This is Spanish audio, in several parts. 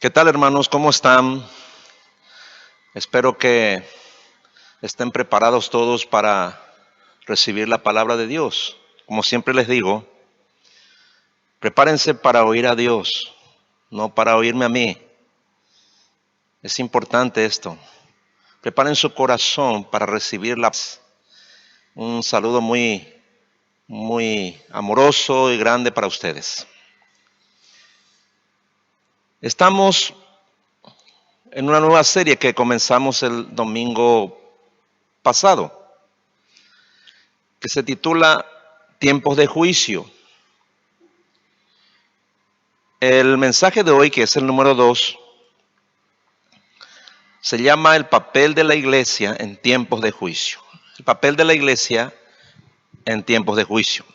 ¿Qué tal, hermanos? ¿Cómo están? Espero que estén preparados todos para recibir la palabra de Dios. Como siempre les digo, prepárense para oír a Dios, no para oírme a mí. Es importante esto. Preparen su corazón para recibir un saludo muy amoroso y grande para ustedes. Estamos en una nueva serie que comenzamos el domingo pasado, que se titula Tiempos de Juicio. El mensaje de hoy, que es el número 2, se llama el papel de la iglesia en tiempos de juicio. El papel de la iglesia en tiempos de juicio.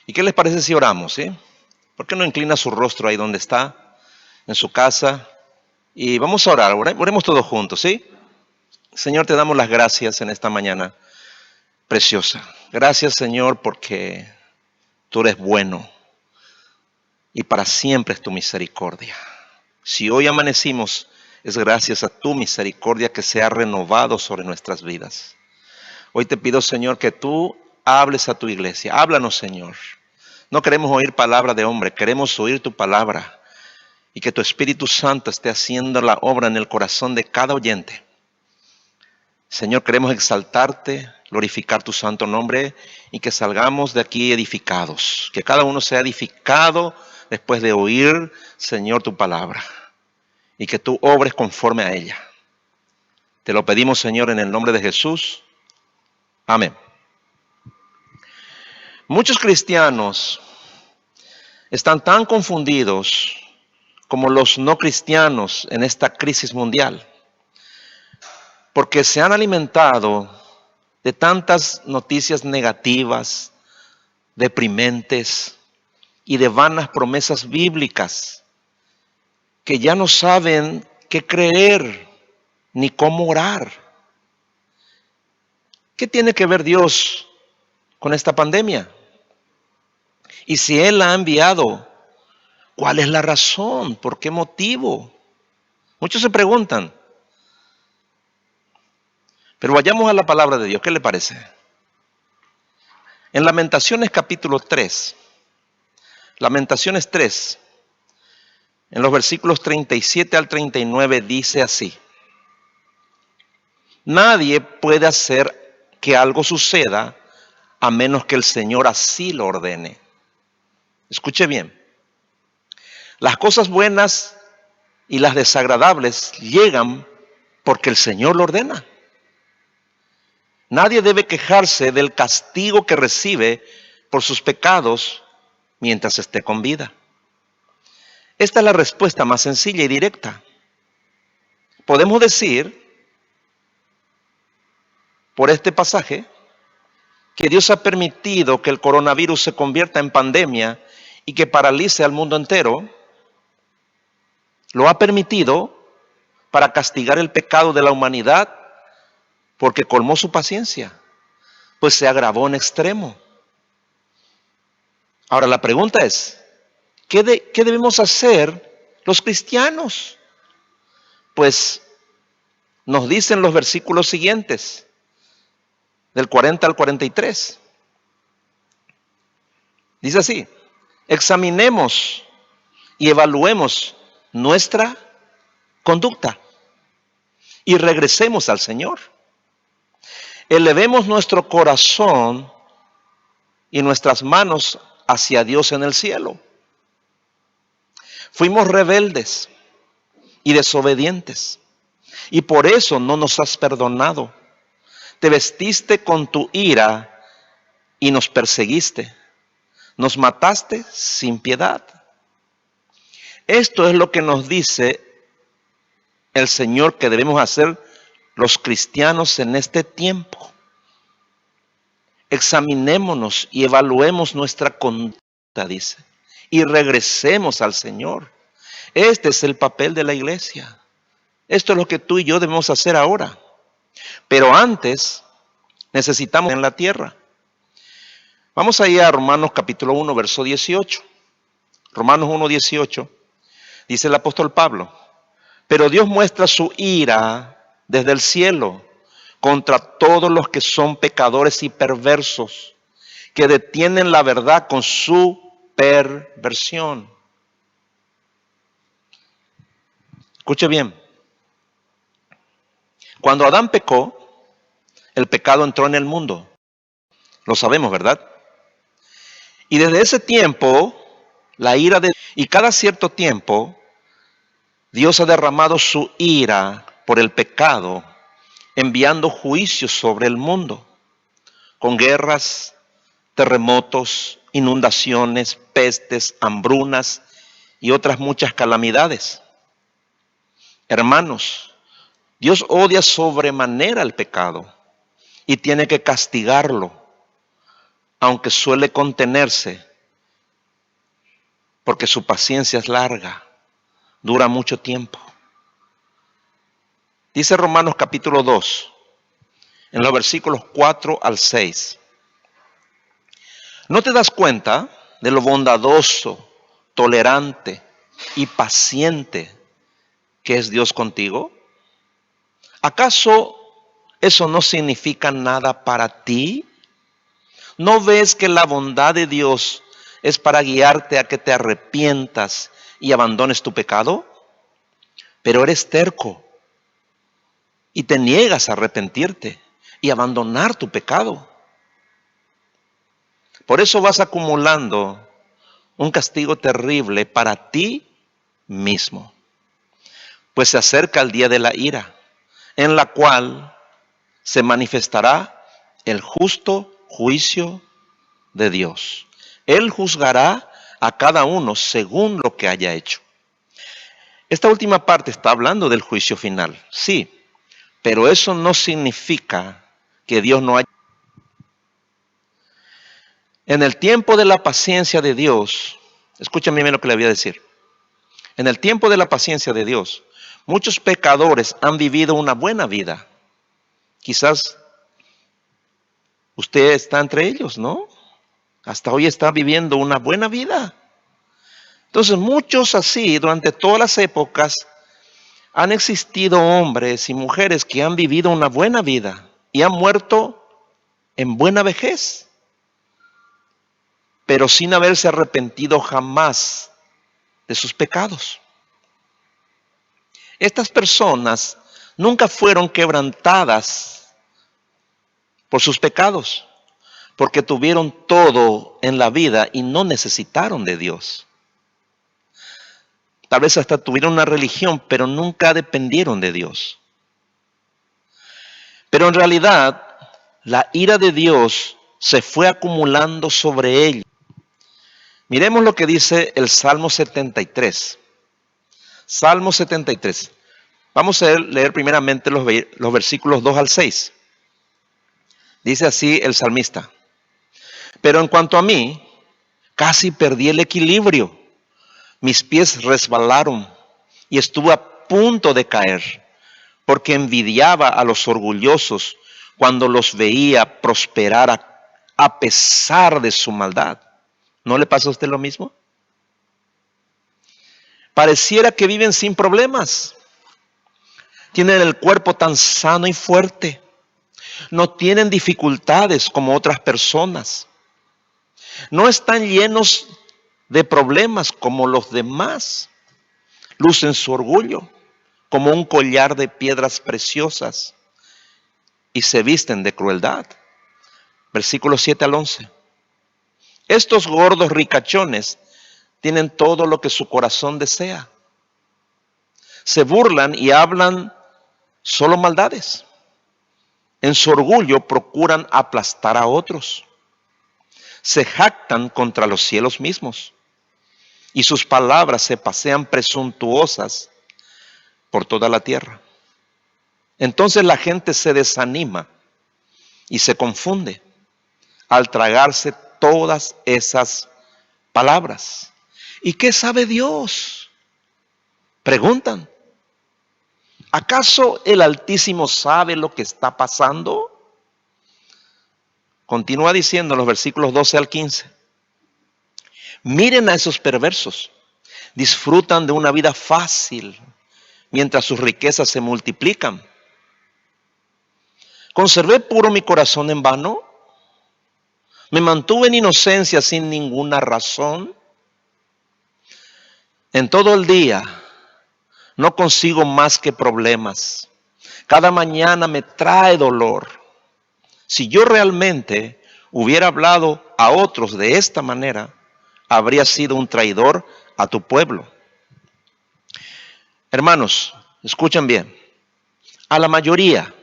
¿Y qué les parece si oramos? ¿Por qué no inclina su rostro ahí donde está, en su casa? Y vamos a orar, oremos todos juntos, ¿sí? Señor, te damos las gracias en esta mañana preciosa. Gracias, Señor, porque tú eres bueno y para siempre es tu misericordia. Si hoy amanecimos, es gracias a tu misericordia que se ha renovado sobre nuestras vidas. Hoy te pido, Señor, que tú hables a tu iglesia. Háblanos, Señor. No queremos oír palabra de hombre, queremos oír tu palabra. Y que tu Espíritu Santo esté haciendo la obra en el corazón de cada oyente. Señor, queremos exaltarte, glorificar tu santo nombre y que salgamos de aquí edificados. Que cada uno sea edificado después de oír, Señor, tu palabra. Y que tú obres conforme a ella. Te lo pedimos, Señor, en el nombre de Jesús. Amén. Muchos cristianos están tan confundidos como los no cristianos en esta crisis mundial, porque se han alimentado de tantas noticias negativas, deprimentes y de vanas promesas bíblicas, que ya no saben qué creer ni cómo orar. ¿Qué tiene que ver Dios con esta pandemia? Y si Él la ha enviado, ¿cuál es la razón? ¿Por qué motivo? Muchos se preguntan. Pero vayamos a la palabra de Dios. ¿Qué le parece? En Lamentaciones capítulo 3. Lamentaciones 3. En los versículos 37 al 39 dice así. Nadie puede hacer que algo suceda a menos que el Señor así lo ordene. Escuche bien. Las cosas buenas y las desagradables llegan porque el Señor lo ordena. Nadie debe quejarse del castigo que recibe por sus pecados mientras esté con vida. Esta es la respuesta más sencilla y directa. Podemos decir, por este pasaje, que Dios ha permitido que el coronavirus se convierta en pandemia y que paralice al mundo entero. Lo ha permitido para castigar el pecado de la humanidad porque colmó su paciencia, pues se agravó en extremo. Ahora la pregunta es, ¿qué debemos hacer los cristianos? Pues nos dicen los versículos siguientes, del 40 al 43. Dice así, examinemos y evaluemos nuestra conducta y regresemos al Señor. Elevemos nuestro corazón y nuestras manos hacia Dios en el cielo. Fuimos rebeldes y desobedientes y por eso no nos has perdonado. Te vestiste con tu ira y nos perseguiste. Nos mataste sin piedad. Esto es lo que nos dice el Señor que debemos hacer los cristianos en este tiempo. Examinémonos y evaluemos nuestra conducta, dice, y regresemos al Señor. Este es el papel de la iglesia. Esto es lo que tú y yo debemos hacer ahora. Pero antes necesitamos en la tierra. Vamos a ir a Romanos capítulo 1, verso 18. Romanos 1, 18. Dice el apóstol Pablo, pero Dios muestra su ira desde el cielo contra todos los que son pecadores y perversos, que detienen la verdad con su perversión. Escuche bien. Cuando Adán pecó, el pecado entró en el mundo. Lo sabemos, ¿verdad? Y desde ese tiempo, y cada cierto tiempo, Dios ha derramado su ira por el pecado, enviando juicios sobre el mundo, con guerras, terremotos, inundaciones, pestes, hambrunas y otras muchas calamidades. Hermanos, Dios odia sobremanera el pecado y tiene que castigarlo, aunque suele contenerse, porque su paciencia es larga, dura mucho tiempo. Dice Romanos capítulo 2, en los versículos 4 al 6. ¿No te das cuenta de lo bondadoso, tolerante y paciente que es Dios contigo? ¿Acaso eso no significa nada para ti? ¿No ves que la bondad de Dios es para guiarte a que te arrepientas y abandones tu pecado? Pero eres terco y te niegas a arrepentirte y abandonar tu pecado. Por eso vas acumulando un castigo terrible para ti mismo. Pues se acerca el día de la ira, en la cual se manifestará el justo juicio de Dios. Él juzgará a cada uno según lo que haya hecho. Esta última parte está hablando del juicio final, sí, pero eso no significa que Dios no haya. En el tiempo de la paciencia de Dios, escúchame bien lo que le voy a decir. En el tiempo de la paciencia de Dios, muchos pecadores han vivido una buena vida. Quizás usted está entre ellos, ¿no? Hasta hoy está viviendo una buena vida. Entonces, muchos así, durante todas las épocas, han existido hombres y mujeres que han vivido una buena vida y han muerto en buena vejez, pero sin haberse arrepentido jamás de sus pecados. Estas personas nunca fueron quebrantadas por sus pecados, porque tuvieron todo en la vida y no necesitaron de Dios. Tal vez hasta tuvieron una religión, pero nunca dependieron de Dios. Pero en realidad, la ira de Dios se fue acumulando sobre ellos. Miremos lo que dice el Salmo 73. Salmo 73. Vamos a leer primeramente los versículos 2 al 6. Dice así el salmista: pero en cuanto a mí, casi perdí el equilibrio. Mis pies resbalaron y estuve a punto de caer, porque envidiaba a los orgullosos cuando los veía prosperar a pesar de su maldad. ¿No le pasa a usted lo mismo? Pareciera que viven sin problemas. Tienen el cuerpo tan sano y fuerte. No tienen dificultades como otras personas. No están llenos de problemas como los demás. Lucen su orgullo como un collar de piedras preciosas y se visten de crueldad. Versículos 7 al 11. Estos gordos ricachones tienen todo lo que su corazón desea. Se burlan y hablan solo maldades. En su orgullo procuran aplastar a otros. Se jactan contra los cielos mismos. Y sus palabras se pasean presuntuosas por toda la tierra. Entonces la gente se desanima y se confunde al tragarse todas esas palabras. ¿Y qué sabe Dios? Preguntan. ¿Acaso el Altísimo sabe lo que está pasando? Continúa diciendo en los versículos 12 al 15. Miren a esos perversos. disfrutan de una vida fácil mientras sus riquezas se multiplican. ¿Conservé puro mi corazón en vano? ¿Me mantuve en inocencia sin ninguna razón? En todo el día no consigo más que problemas. Cada mañana me trae dolor. Si yo realmente hubiera hablado a otros de esta manera, habría sido un traidor a tu pueblo. Hermanos, escuchen bien. A la mayoría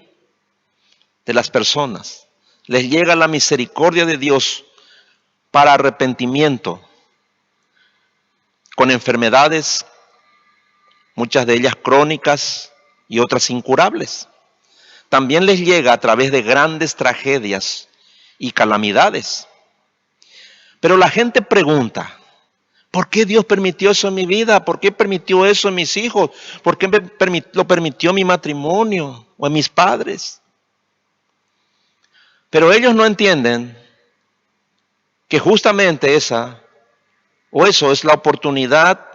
de las personas les llega la misericordia de Dios para arrepentimiento, con enfermedades, muchas de ellas crónicas y otras incurables. También les llega a través de grandes tragedias y calamidades. Pero la gente pregunta, ¿por qué Dios permitió eso en mi vida? ¿Por qué permitió eso en mis hijos? ¿Por qué lo permitió en mi matrimonio o en mis padres? Pero ellos no entienden que justamente eso es la oportunidad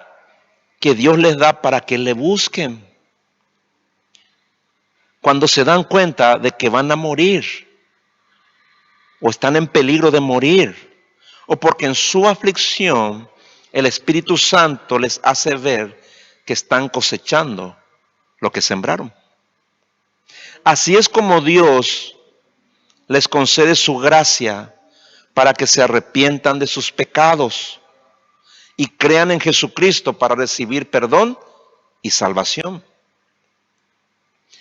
que Dios les da para que le busquen. Cuando se dan cuenta de que van a morir, o están en peligro de morir, o porque en su aflicción el Espíritu Santo les hace ver que están cosechando lo que sembraron. Así es como Dios les concede su gracia para que se arrepientan de sus pecados y crean en Jesucristo para recibir perdón y salvación.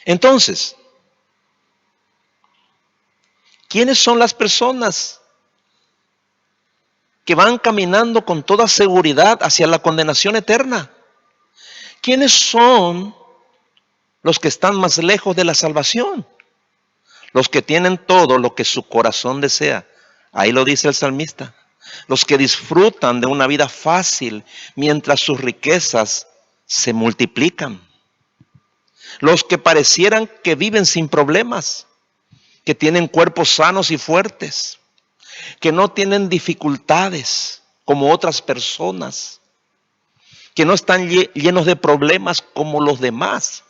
Entonces, ¿quiénes son las personas que van caminando con toda seguridad hacia la condenación eterna? ¿Quiénes son los que están más lejos de la salvación? Los que tienen todo lo que su corazón desea. Ahí lo dice el salmista. Los que disfrutan de una vida fácil mientras sus riquezas se multiplican. Los que parecieran que viven sin problemas, que tienen cuerpos sanos y fuertes, que no tienen dificultades como otras personas, que no están llenos de problemas como los demás,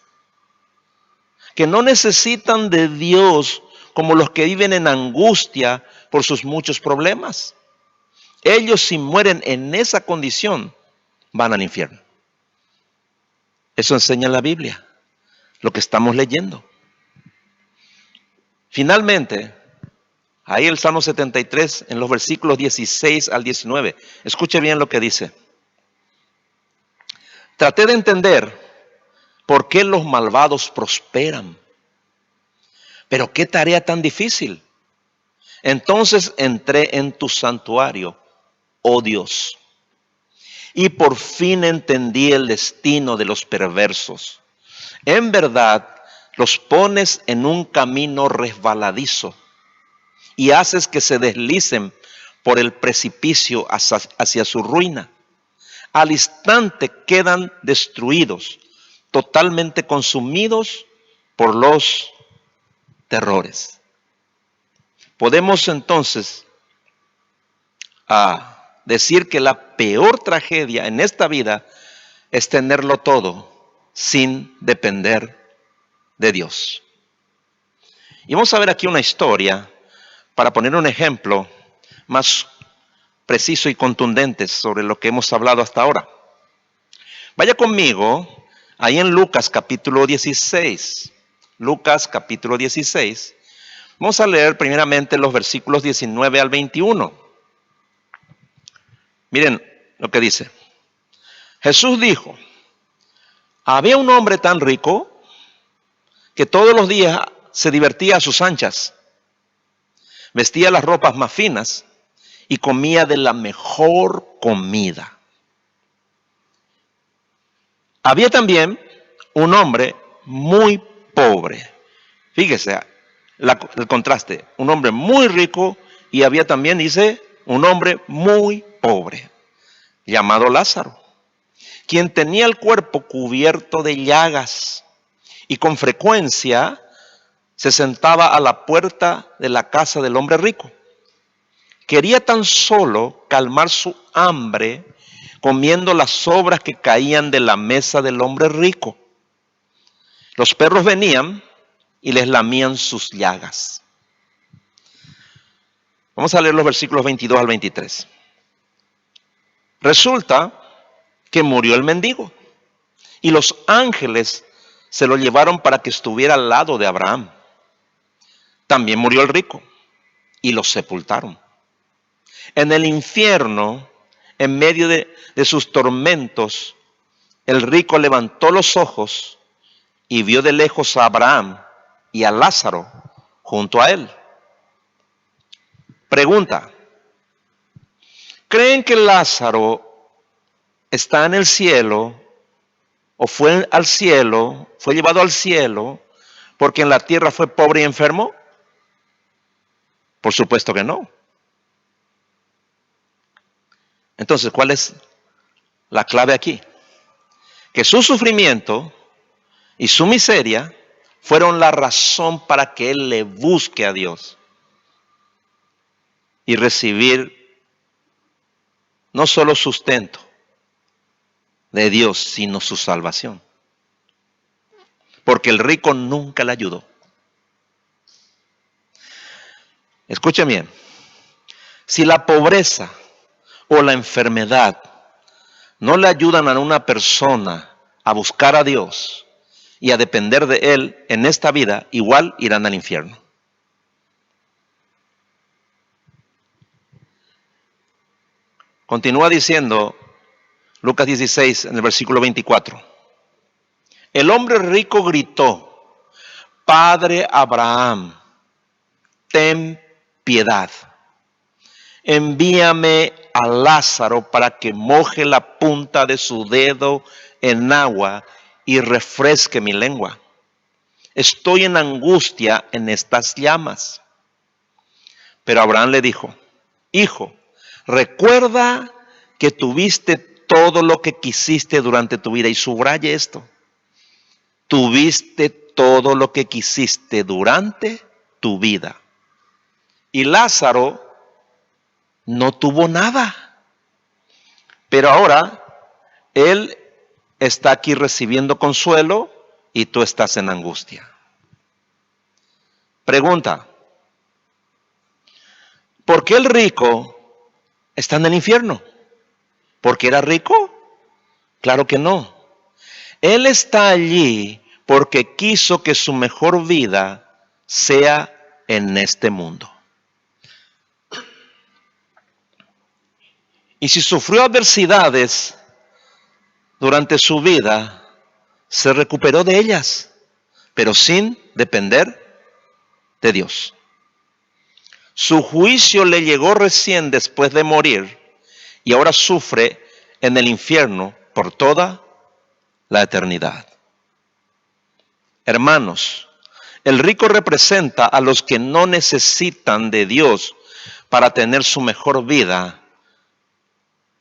que no necesitan de Dios como los que viven en angustia por sus muchos problemas. Ellos, si mueren en esa condición, van al infierno. Eso enseña la Biblia, lo que estamos leyendo. Finalmente, ahí el Salmo 73, en los versículos 16 al 19, escuche bien lo que dice. Traté de entender por qué los malvados prosperan. Pero qué tarea tan difícil. Entonces entré en tu santuario, oh Dios, y por fin entendí el destino de los perversos. En verdad, los pones en un camino resbaladizo y haces que se deslicen por el precipicio hacia su ruina. Al instante quedan destruidos, totalmente consumidos por los terrores. Podemos entonces decir que la peor tragedia en esta vida es tenerlo todo sin depender de Dios. Y vamos a ver aquí una historia para poner un ejemplo más preciso y contundente sobre lo que hemos hablado hasta ahora. Vaya conmigo ahí en Lucas capítulo 16. Lucas capítulo 16. Vamos a leer primeramente los versículos 19 al 21. Miren lo que dice. Jesús dijo, había un hombre tan rico que todos los días se divertía a sus anchas, vestía las ropas más finas y comía de la mejor comida. Había también un hombre muy pobre. Fíjese el contraste. Un hombre muy rico y había también, dice, un hombre muy pobre, llamado Lázaro, quien tenía el cuerpo cubierto de llagas y con frecuencia se sentaba a la puerta de la casa del hombre rico. Quería tan solo calmar su hambre comiendo las sobras que caían de la mesa del hombre rico. Los perros venían y les lamían sus llagas. Vamos a leer los versículos 22 al 23. Resulta que murió el mendigo y los ángeles se lo llevaron para que estuviera al lado de Abraham. También murió el rico y lo sepultaron. En el infierno, en medio de sus tormentos, el rico levantó los ojos y vio de lejos a Abraham y a Lázaro junto a él. Pregunta: ¿creen que Lázaro está en el cielo o fue al cielo, fue llevado al cielo porque en la tierra fue pobre y enfermo? Por supuesto que no. Entonces, ¿cuál es la clave aquí? Que su sufrimiento y su miseria fueron la razón para que él le busque a Dios y recibir no solo sustento de Dios, sino su salvación. Porque el rico nunca le ayudó. Escuchen bien, si la pobreza o la enfermedad no le ayudan a una persona a buscar a Dios y a depender de Él en esta vida, igual irán al infierno. Continúa diciendo Lucas 16 en el versículo 24. El hombre rico gritó: Padre Abraham, ten piedad. Envíame a Lázaro para que moje la punta de su dedo en agua y refresque mi lengua. Estoy en angustia en estas llamas. Pero Abraham le dijo: Hijo, recuerda que tuviste todo lo que quisiste durante tu vida. Y subraye esto: tuviste todo lo que quisiste durante tu vida. Y Lázaro no tuvo nada. Pero ahora él está aquí recibiendo consuelo y tú estás en angustia. Pregunta: ¿por qué el rico está en el infierno? ¿Porque era rico? Claro que no. Él está allí porque quiso que su mejor vida sea en este mundo. Y si sufrió adversidades durante su vida, se recuperó de ellas, pero sin depender de Dios. Su juicio le llegó recién después de morir y ahora sufre en el infierno por toda la eternidad. Hermanos, el rico representa a los que no necesitan de Dios para tener su mejor vida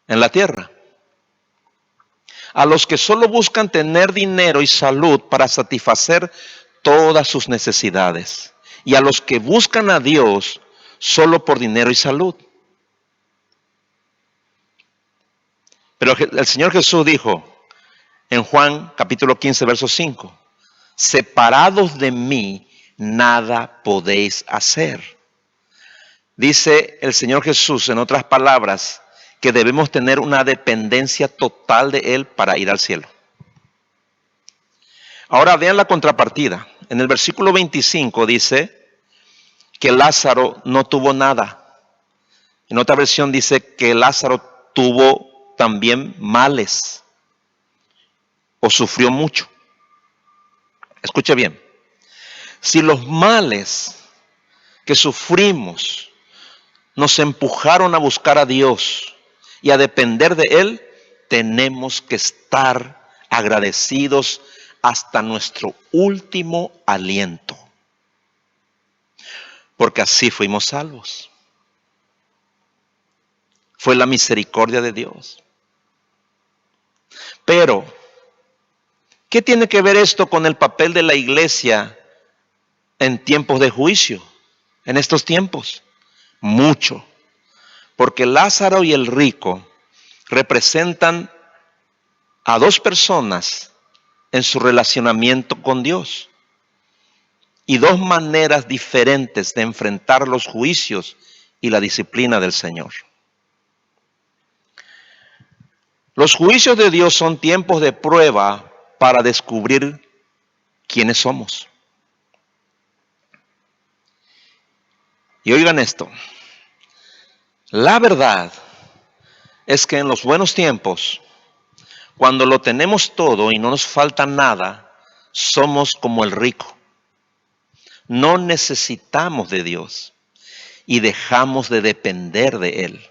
en la tierra. A los que solo buscan tener dinero y salud para satisfacer todas sus necesidades. Y a los que buscan a Dios solo por dinero y salud. Pero el Señor Jesús dijo en Juan capítulo 15, verso 5: separados de mí, nada podéis hacer. Dice el Señor Jesús, en otras palabras, que debemos tener una dependencia total de Él para ir al cielo. Ahora vean la contrapartida. En el versículo 25 dice que Lázaro no tuvo nada. En otra versión dice que Lázaro tuvo también males o sufrió mucho. Escuche bien. Si los males que sufrimos nos empujaron a buscar a Dios y a depender de Él, tenemos que estar agradecidos hasta nuestro último aliento. Porque así fuimos salvos. Fue la misericordia de Dios. Pero, ¿qué tiene que ver esto con el papel de la iglesia en tiempos de juicio? En estos tiempos. Mucho. Porque Lázaro y el rico representan a dos personas en su relacionamiento con Dios y dos maneras diferentes de enfrentar los juicios y la disciplina del Señor. Los juicios de Dios son tiempos de prueba para descubrir quiénes somos. Y oigan esto, la verdad es que en los buenos tiempos, cuando lo tenemos todo y no nos falta nada, somos como el rico. No necesitamos de Dios y dejamos de depender de Él.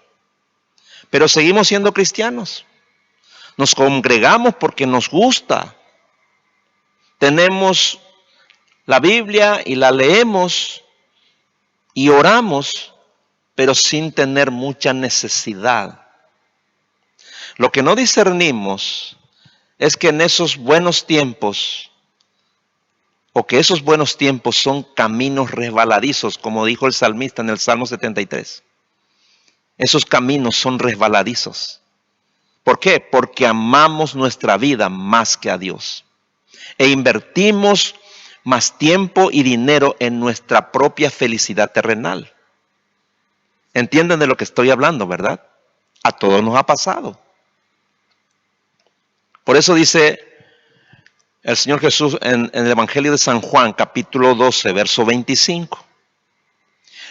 Pero seguimos siendo cristianos. Nos congregamos porque nos gusta. Tenemos la Biblia y la leemos y oramos, pero sin tener mucha necesidad. Lo que no discernimos es que en esos buenos tiempos, o que esos buenos tiempos son caminos resbaladizos, como dijo el salmista en el Salmo 73. Esos caminos son resbaladizos. ¿Por qué? Porque amamos nuestra vida más que a Dios. E invertimos más tiempo y dinero en nuestra propia felicidad terrenal. ¿Entienden de lo que estoy hablando, verdad? A todos nos ha pasado. Por eso dice el Señor Jesús en el Evangelio de San Juan, capítulo 12, verso 25.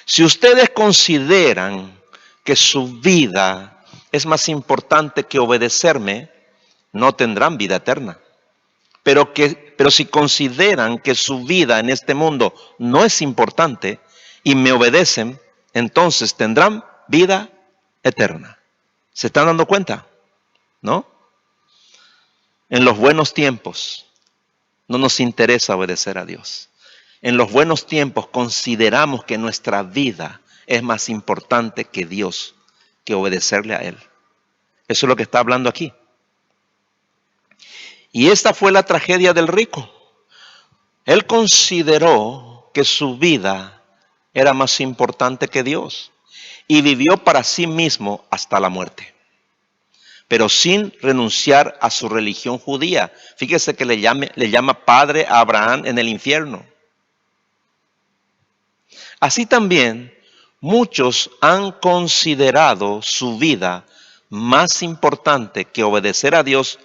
Si ustedes consideran que su vida es más importante que obedecerme, no tendrán vida eterna. Pero si consideran que su vida en este mundo no es importante y me obedecen, entonces tendrán vida eterna. ¿Se están dando cuenta? ¿No? En los buenos tiempos no nos interesa obedecer a Dios. En los buenos tiempos consideramos que nuestra vida es más importante que Dios, que obedecerle a Él. Eso es lo que está hablando aquí. Y esta fue la tragedia del rico. Él consideró que su vida era más importante que Dios y vivió para sí mismo hasta la muerte, pero sin renunciar a su religión judía. Fíjese que le llama padre a Abraham en el infierno. Así también, muchos han considerado su vida más importante que obedecer a Dios,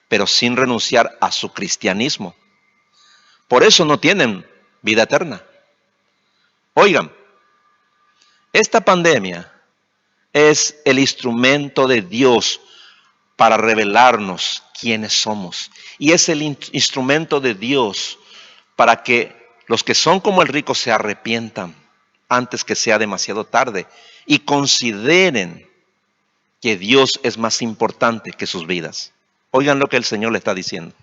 pero sin renunciar a su cristianismo. Por eso no tienen vida eterna. Oigan, esta pandemia es el instrumento de Dios para revelarnos quiénes somos. Y es el instrumento de Dios para que los que son como el rico se arrepientan antes que sea demasiado tarde y consideren que Dios es más importante que sus vidas. Oigan lo que el Señor le está diciendo.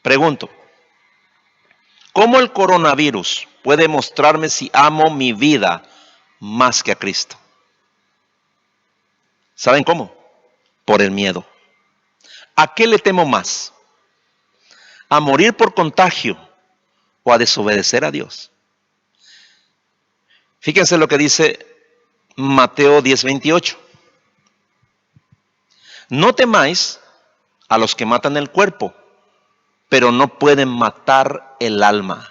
Pregunto, ¿cómo el coronavirus puede mostrarme si amo mi vida más que a Cristo? ¿Saben cómo? Por el miedo. ¿A qué le temo más? ¿A morir por contagio o a desobedecer a Dios? Fíjense lo que dice Mateo 10:28. No temáis a los que matan el cuerpo, pero no pueden matar el alma.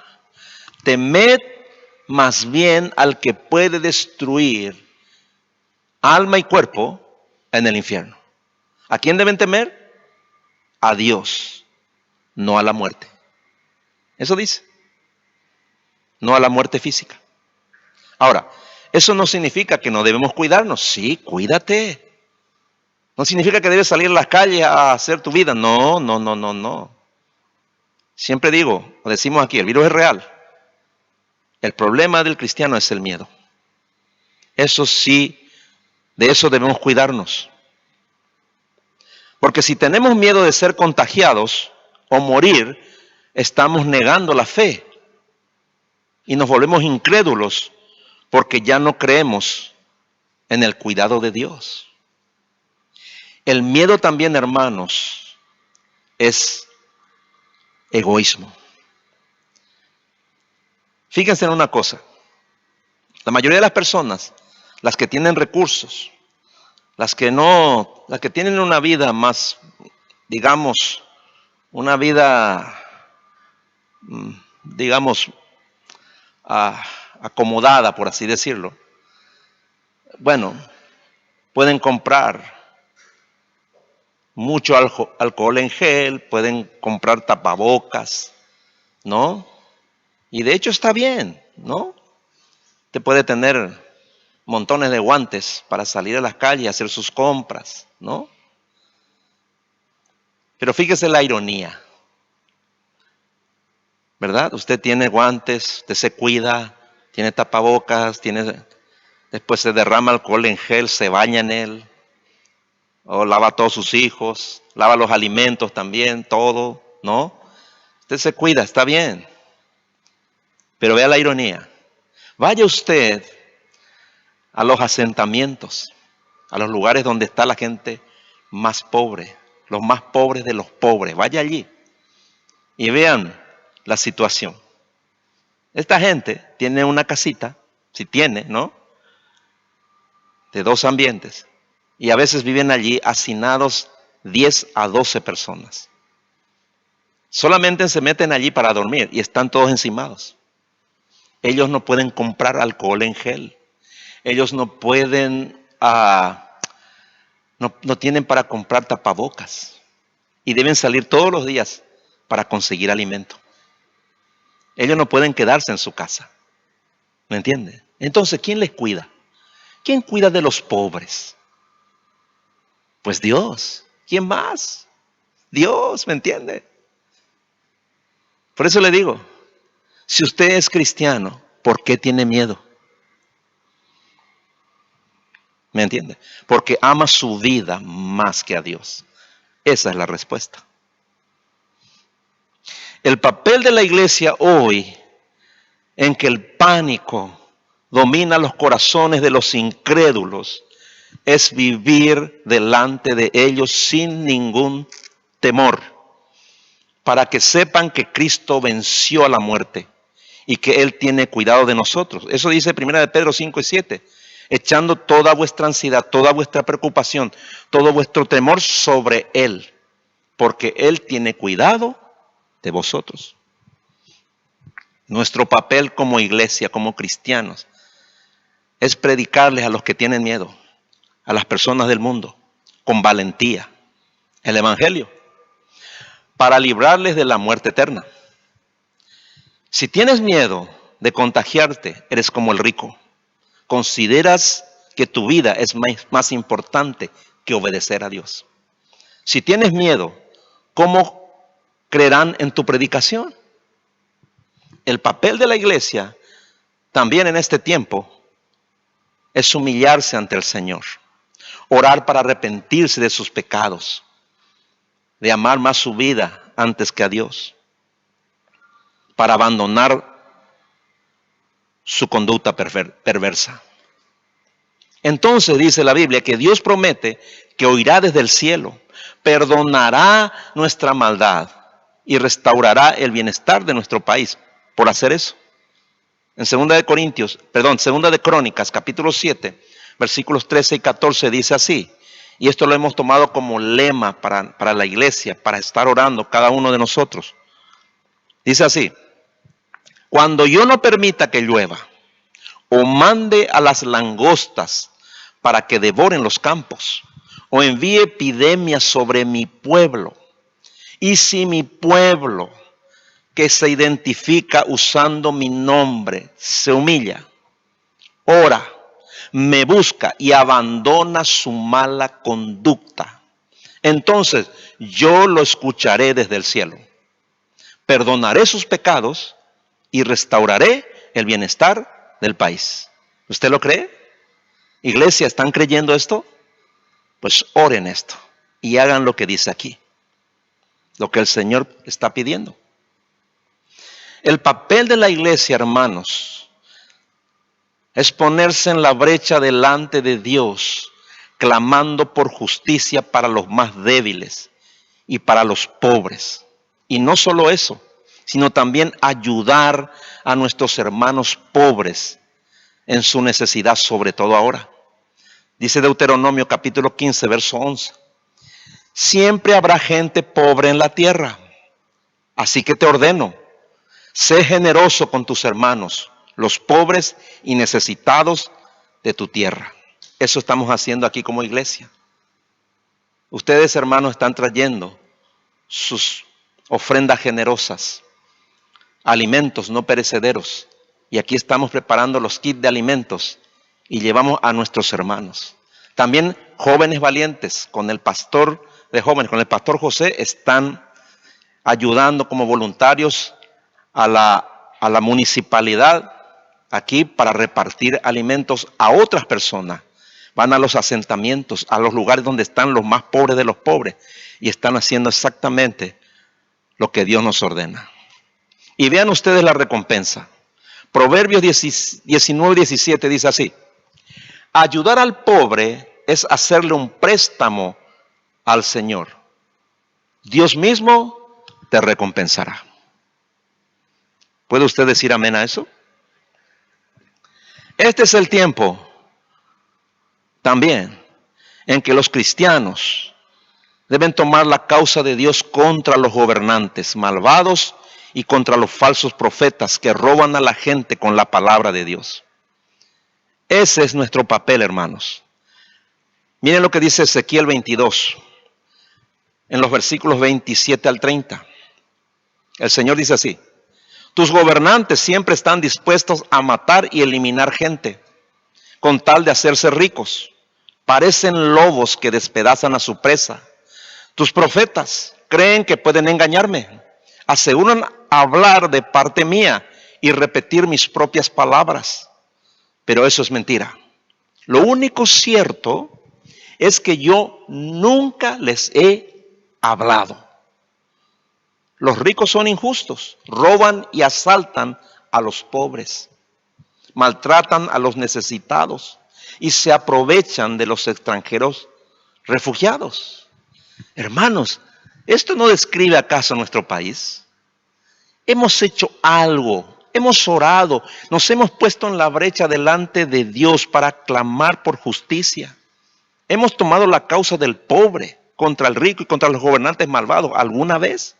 Temed más bien al que puede destruir alma y cuerpo en el infierno. ¿A quién deben temer? A Dios, no a la muerte. Eso dice. No a la muerte física. Ahora, eso no significa que no debemos cuidarnos. Sí, cuídate. No significa que debes salir a las calles a hacer tu vida. No. Siempre digo, o decimos aquí, el virus es real. El problema del cristiano es el miedo. Eso sí, de eso debemos cuidarnos. Porque si tenemos miedo de ser contagiados o morir, estamos negando la fe. Y nos volvemos incrédulos porque ya no creemos en el cuidado de Dios. El miedo también, hermanos, es egoísmo. Fíjense en una cosa. La mayoría de las personas las que tienen recursos, las que no, las que tienen una vida más, digamos, una vida, digamos, acomodada, por así decirlo. Bueno, pueden comprar mucho alcohol en gel, pueden comprar tapabocas, ¿no? Y de hecho está bien, ¿no? Te puede tener montones de guantes para salir a las calles y hacer sus compras, ¿no? Pero fíjese la ironía, ¿verdad? Usted tiene guantes, usted se cuida, tiene tapabocas, después se derrama alcohol en gel, se baña en él, o lava a todos sus hijos, lava los alimentos también, todo, ¿no? Usted se cuida, está bien. Pero vea la ironía. Vaya usted a los asentamientos, a los lugares donde está la gente más pobre, los más pobres de los pobres. Vaya allí y vean la situación. Esta gente tiene una casita, si tiene, ¿no? De 2 ambientes. Y a veces viven allí hacinados 10 a 12 personas. Solamente se meten allí para dormir y están todos encimados. Ellos no pueden comprar alcohol en gel. Ellos no pueden, no tienen para comprar tapabocas. Y deben salir todos los días para conseguir alimento. Ellos no pueden quedarse en su casa. ¿Me entiende? Entonces, ¿quién les cuida? ¿Quién cuida de los pobres? Pues Dios. ¿Quién más? Dios, ¿me entiende? Por eso le digo, si usted es cristiano, ¿por qué tiene miedo? ¿Me entiende? Porque ama su vida más que a Dios. Esa es la respuesta. El papel de la iglesia hoy, en que el pánico domina los corazones de los incrédulos, es vivir delante de ellos sin ningún temor, para que sepan que Cristo venció a la muerte y que Él tiene cuidado de nosotros. Eso dice 1 Pedro 5 y 7. Echando toda vuestra ansiedad, toda vuestra preocupación, todo vuestro temor sobre Él, porque Él tiene cuidado de vosotros. Nuestro papel como iglesia, como cristianos, es predicarles a los que tienen miedo, a las personas del mundo, con valentía, el Evangelio, para librarles de la muerte eterna. Si tienes miedo de contagiarte, eres como el rico. Consideras que tu vida es más importante que obedecer a Dios. Si tienes miedo, ¿cómo creerán en tu predicación? El papel de la iglesia, también en este tiempo, es humillarse ante el Señor, orar para arrepentirse de sus pecados, de amar más su vida antes que a Dios, para abandonar su conducta perversa. Entonces dice la Biblia que Dios promete que oirá desde el cielo, perdonará nuestra maldad y restaurará el bienestar de nuestro país por hacer eso. En 2 de Crónicas, capítulo 7, versículos 13 y 14 dice así, y esto lo hemos tomado como lema para la iglesia, para estar orando cada uno de nosotros. Dice así: cuando yo no permita que llueva, o mande a las langostas para que devoren los campos, o envíe epidemias sobre mi pueblo, y si mi pueblo, que se identifica usando mi nombre, se humilla, ora, me busca y abandona su mala conducta, entonces yo lo escucharé desde el cielo, perdonaré sus pecados y restauraré el bienestar del país. ¿Usted lo cree? Iglesia, ¿están creyendo esto? Pues oren esto y hagan lo que dice aquí, lo que el Señor está pidiendo. El papel de la iglesia, hermanos, es ponerse en la brecha delante de Dios, clamando por justicia para los más débiles y para los pobres. Y no solo eso, sino también ayudar a nuestros hermanos pobres en su necesidad, sobre todo ahora. Dice Deuteronomio capítulo 15, verso 11. Siempre habrá gente pobre en la tierra. Así que te ordeno, sé generoso con tus hermanos, los pobres y necesitados de tu tierra. Eso estamos haciendo aquí como iglesia. Ustedes, hermanos, están trayendo sus ofrendas generosas, alimentos no perecederos. Y aquí estamos preparando los kits de alimentos y llevamos a nuestros hermanos. También jóvenes valientes con el pastor de jóvenes, con el pastor José, están ayudando como voluntarios a la municipalidad aquí para repartir alimentos a otras personas. Van a los asentamientos, a los lugares donde están los más pobres de los pobres y están haciendo exactamente lo que Dios nos ordena. Y vean ustedes la recompensa. Proverbios 19:17 dice así: ayudar al pobre es hacerle un préstamo al Señor. Dios mismo te recompensará. ¿Puede usted decir amén a eso? Este es el tiempo también en que los cristianos deben tomar la causa de Dios contra los gobernantes malvados y contra los falsos profetas que roban a la gente con la palabra de Dios. Ese es nuestro papel, hermanos. Miren lo que dice Ezequiel 22, en los versículos 27 al 30. El Señor dice así: tus gobernantes siempre están dispuestos a matar y eliminar gente, con tal de hacerse ricos. Parecen lobos que despedazan a su presa. Tus profetas creen que pueden engañarme. Aseguran hablar de parte mía y repetir mis propias palabras. Pero eso es mentira. Lo único cierto es que yo nunca les he hablado. Los ricos son injustos, roban y asaltan a los pobres, maltratan a los necesitados y se aprovechan de los extranjeros refugiados. Hermanos, ¿esto no describe acaso nuestro país? Hemos hecho algo, hemos orado, nos hemos puesto en la brecha delante de Dios para clamar por justicia. Hemos tomado la causa del pobre contra el rico y contra los gobernantes malvados alguna vez.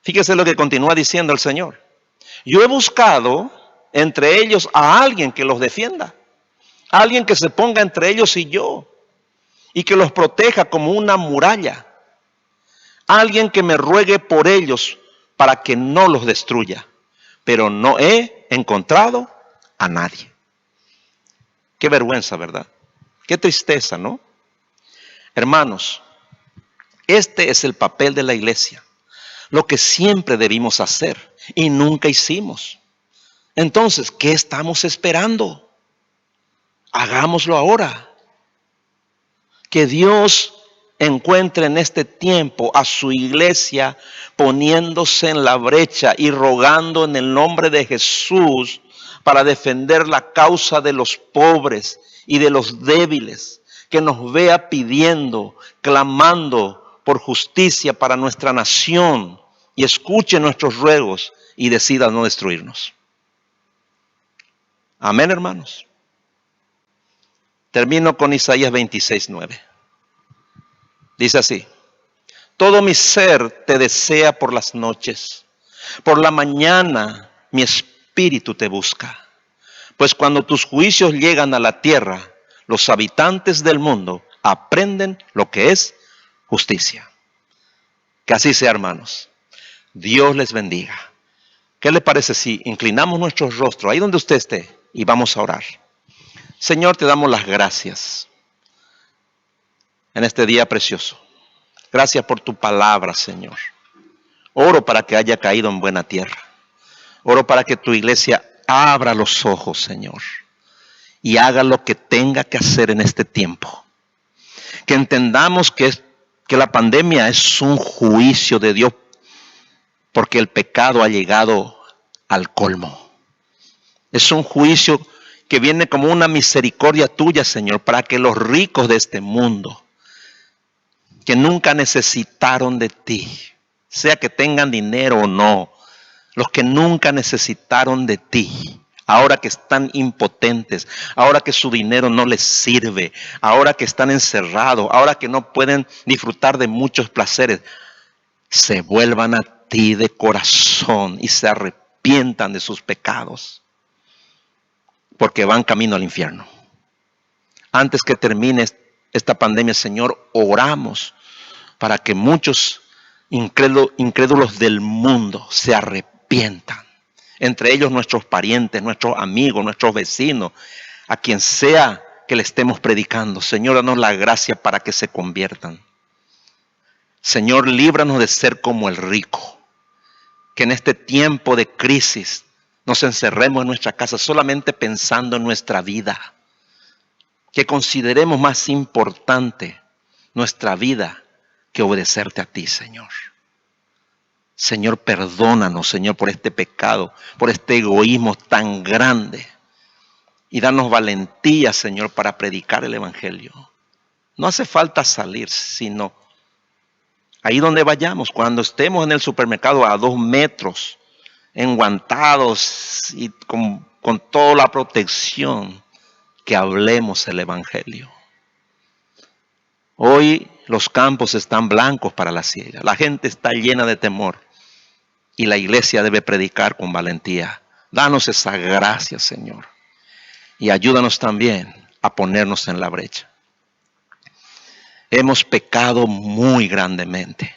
Fíjese lo que continúa diciendo el Señor. Yo he buscado entre ellos a alguien que los defienda, alguien que se ponga entre ellos y yo, y que los proteja como una muralla, alguien que me ruegue por ellos para que no los destruya, pero no he encontrado a nadie. Qué vergüenza, ¿verdad? Qué tristeza, ¿no? Hermanos, este es el papel de la iglesia, lo que siempre debimos hacer y nunca hicimos. Entonces, ¿qué estamos esperando? Hagámoslo ahora. Que Dios encuentre en este tiempo a su iglesia poniéndose en la brecha y rogando en el nombre de Jesús para defender la causa de los pobres y de los débiles. Que nos vea pidiendo, clamando por justicia para nuestra nación y escuche nuestros ruegos y decida no destruirnos. Amén, hermanos. Termino con Isaías 26:9. Dice así: todo mi ser te desea por las noches, por la mañana mi espíritu te busca. Pues cuando tus juicios llegan a la tierra, los habitantes del mundo aprenden lo que es justicia. Que así sea, hermanos. Dios les bendiga. ¿Qué le parece si inclinamos nuestro rostro ahí donde usted esté y vamos a orar? Señor, te damos las gracias en este día precioso. Gracias por tu palabra, Señor. Oro para que haya caído en buena tierra. Oro para que tu iglesia abra los ojos, Señor, y haga lo que tenga que hacer en este tiempo. Que entendamos que la pandemia es un juicio de Dios porque el pecado ha llegado al colmo. Es un juicio que viene como una misericordia tuya, Señor, para que los ricos de este mundo, que nunca necesitaron de ti, sea que tengan dinero o no, los que nunca necesitaron de ti, ahora que están impotentes, ahora que su dinero no les sirve, ahora que están encerrados, ahora que no pueden disfrutar de muchos placeres, se vuelvan a ti de corazón y se arrepientan de sus pecados, porque van camino al infierno. Antes que termine esta pandemia, Señor, oramos para que muchos incrédulos del mundo se arrepientan. Entre ellos nuestros parientes, nuestros amigos, nuestros vecinos, a quien sea que le estemos predicando. Señor, danos la gracia para que se conviertan. Señor, líbranos de ser como el rico. Que en este tiempo de crisis nos encerremos en nuestra casa solamente pensando en nuestra vida. Que consideremos más importante nuestra vida que obedecerte a ti, Señor. Señor, perdónanos, Señor, por este pecado, por este egoísmo tan grande. Y danos valentía, Señor, para predicar el Evangelio. No hace falta salir, sino ahí donde vayamos, cuando estemos en el supermercado a 2 metros, enguantados y con toda la protección, que hablemos el Evangelio. Hoy los campos están blancos para la siega. La gente está llena de temor. Y la iglesia debe predicar con valentía. Danos esa gracia, Señor. Y ayúdanos también a ponernos en la brecha. Hemos pecado muy grandemente.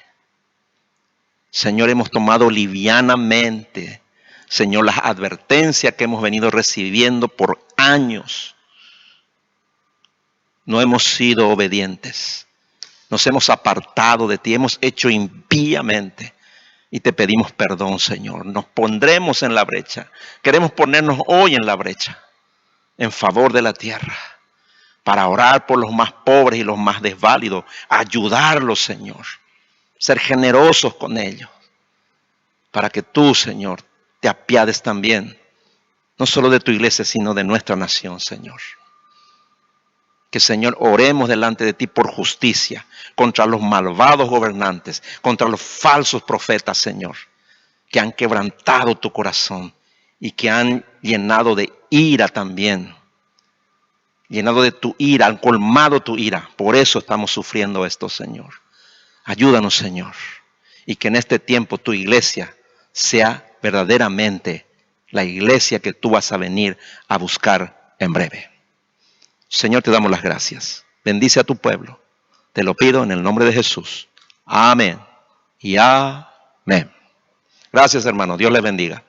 Señor, hemos tomado livianamente, Señor, las advertencias que hemos venido recibiendo por años. No hemos sido obedientes. Nos hemos apartado de ti, hemos hecho impíamente. Y te pedimos perdón, Señor. Nos pondremos en la brecha. Queremos ponernos hoy en la brecha, en favor de la tierra, para orar por los más pobres y los más desválidos, ayudarlos, Señor, ser generosos con ellos, para que tú, Señor, te apiades también, no solo de tu iglesia, sino de nuestra nación, Señor. Que, Señor, oremos delante de ti por justicia contra los malvados gobernantes, contra los falsos profetas, Señor, que han quebrantado tu corazón y que han llenado de ira también, llenado de tu ira, han colmado tu ira. Por eso estamos sufriendo esto, Señor. Ayúdanos, Señor, y que en este tiempo tu iglesia sea verdaderamente la iglesia que tú vas a venir a buscar en breve. Señor, te damos las gracias. Bendice a tu pueblo. Te lo pido en el nombre de Jesús. Amén y amén. Gracias, hermano. Dios les bendiga.